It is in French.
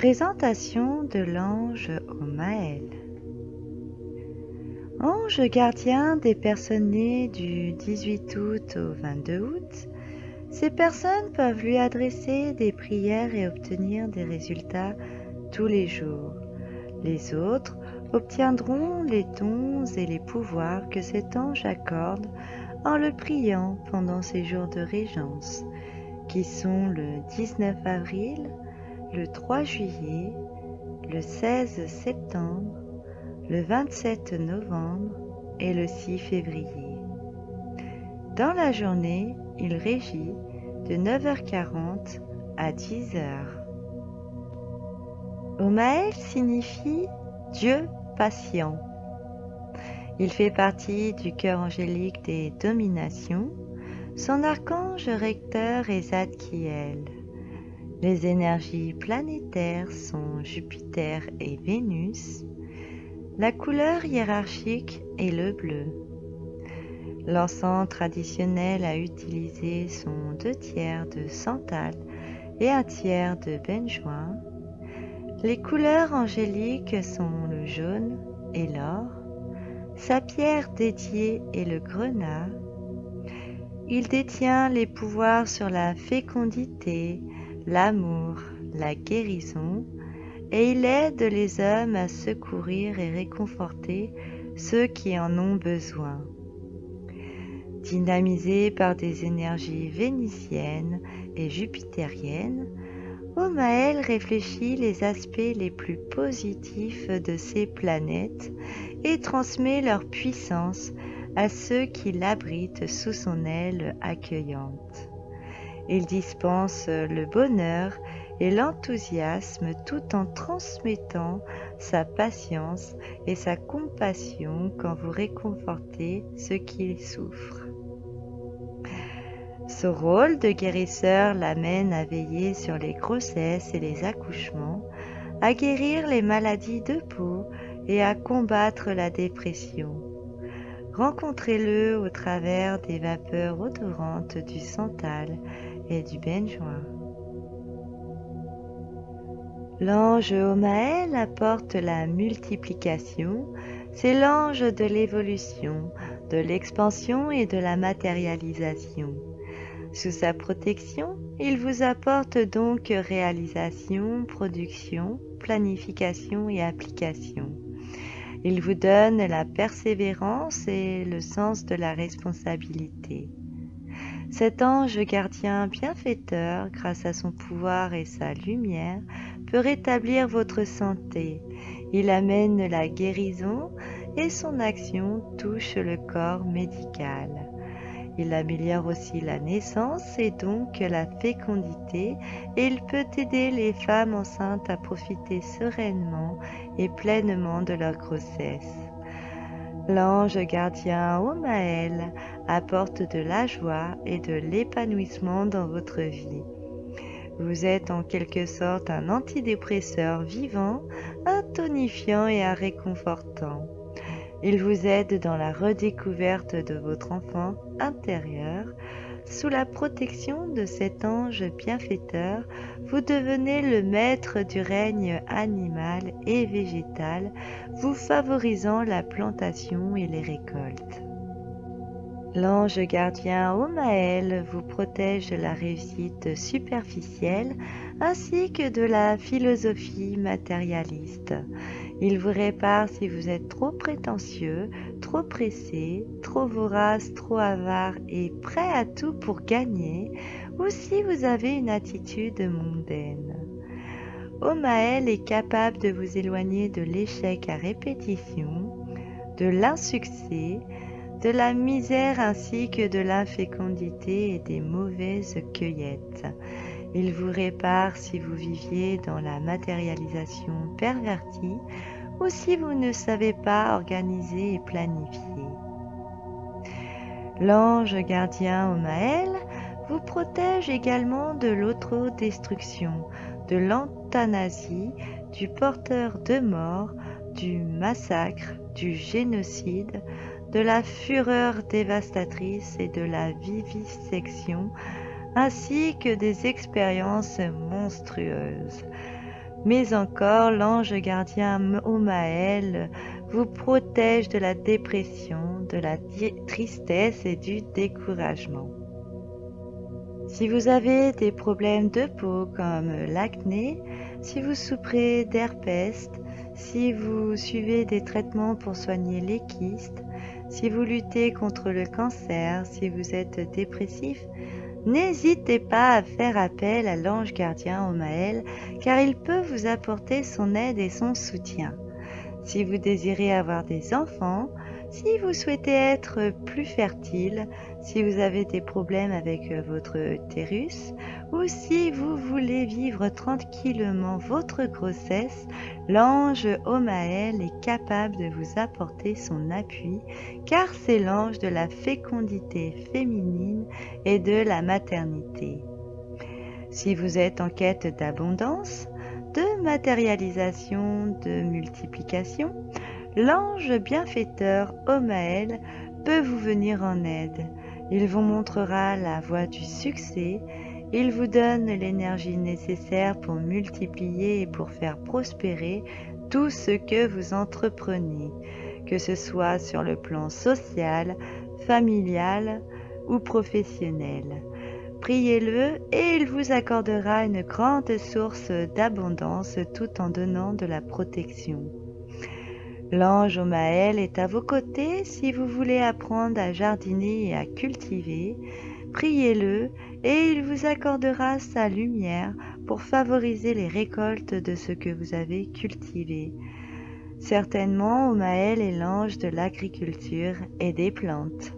Présentation de l'ange Omaël. Ange gardien des personnes nées du 18 août au 22 août, ces personnes peuvent lui adresser des prières et obtenir des résultats tous les jours. Les autres obtiendront les dons et les pouvoirs que cet ange accorde en le priant pendant ces jours de régence, qui sont le 19 avril, le 3 juillet, le 16 septembre, le 27 novembre et le 6 février. Dans la journée, il régit de 9h40 à 10h. Omaël signifie Dieu patient. Il fait partie du cœur angélique des dominations. Son archange recteur est Zadkiel. Les énergies planétaires sont Jupiter et Vénus. La couleur hiérarchique est le bleu. L'encens traditionnel à utiliser sont 2/3 de santal et 1/3 de benjoin. Les couleurs angéliques sont le jaune et l'or. Sa pierre dédiée est le grenat. Il détient les pouvoirs sur la fécondité, l'amour, la guérison, et il aide les hommes à secourir et réconforter ceux qui en ont besoin. Dynamisé par des énergies vénitiennes et jupitériennes, Omaël réfléchit les aspects les plus positifs de ces planètes et transmet leur puissance à ceux qui l'abritent sous son aile accueillante. Il dispense le bonheur et l'enthousiasme tout en transmettant sa patience et sa compassion quand vous réconfortez ceux qui souffrent. Ce rôle de guérisseur l'amène à veiller sur les grossesses et les accouchements, à guérir les maladies de peau et à combattre la dépression. Rencontrez-le au travers des vapeurs odorantes du santal et du benjoin. L'ange Omaël apporte la multiplication, c'est l'ange de l'évolution, de l'expansion et de la matérialisation. Sous sa protection, il vous apporte donc réalisation, production, planification et application. Il vous donne la persévérance et le sens de la responsabilité. Cet ange gardien bienfaiteur, grâce à son pouvoir et sa lumière, peut rétablir votre santé. Il amène la guérison et son action touche le corps médical. Il améliore aussi la naissance et donc la fécondité, et il peut aider les femmes enceintes à profiter sereinement et pleinement de leur grossesse. L'ange gardien Omaël apporte de la joie et de l'épanouissement dans votre vie. Vous êtes en quelque sorte un antidépresseur vivant, un tonifiant et un réconfortant. Il vous aide dans la redécouverte de votre enfant intérieur. Sous la protection de cet ange bienfaiteur, vous devenez le maître du règne animal et végétal, vous favorisant la plantation et les récoltes. L'ange gardien Omaël vous protège de la réussite superficielle ainsi que de la philosophie matérialiste. Il vous répare si vous êtes trop prétentieux, trop pressé, trop vorace, trop avare et prêt à tout pour gagner, ou si vous avez une attitude mondaine. Omaël est capable de vous éloigner de l'échec à répétition, de l'insuccès, de la misère ainsi que de l'infécondité et des mauvaises cueillettes. Il vous répare si vous viviez dans la matérialisation pervertie ou si vous ne savez pas organiser et planifier. L'ange gardien Omaël vous protège également de l'autodestruction, de l'euthanasie, du porteur de mort, du massacre, du génocide, de la fureur dévastatrice et de la vivisection, ainsi que des expériences monstrueuses. Mais encore, l'ange gardien Omaël vous protège de la dépression, de la tristesse et du découragement. Si vous avez des problèmes de peau comme l'acné, si vous souffrez d'herpès, si vous suivez des traitements pour soigner les kystes, si vous luttez contre le cancer, si vous êtes dépressif, n'hésitez pas à faire appel à l'ange gardien Omaël car il peut vous apporter son aide et son soutien. Si vous désirez avoir des enfants, si vous souhaitez être plus fertile, si vous avez des problèmes avec votre utérus ou si vous voulez vivre tranquillement votre grossesse, l'ange Omaël est capable de vous apporter son appui car c'est l'ange de la fécondité féminine et de la maternité. Si vous êtes en quête d'abondance, de matérialisation, de multiplication, l'ange bienfaiteur Omaël peut vous venir en aide. Il vous montrera la voie du succès, il vous donne l'énergie nécessaire pour multiplier et pour faire prospérer tout ce que vous entreprenez, que ce soit sur le plan social, familial ou professionnel. Priez-le et il vous accordera une grande source d'abondance tout en donnant de la protection. L'ange Omaël est à vos côtés si vous voulez apprendre à jardiner et à cultiver. Priez-le et il vous accordera sa lumière pour favoriser les récoltes de ce que vous avez cultivé. Certainement, Omaël est l'ange de l'agriculture et des plantes.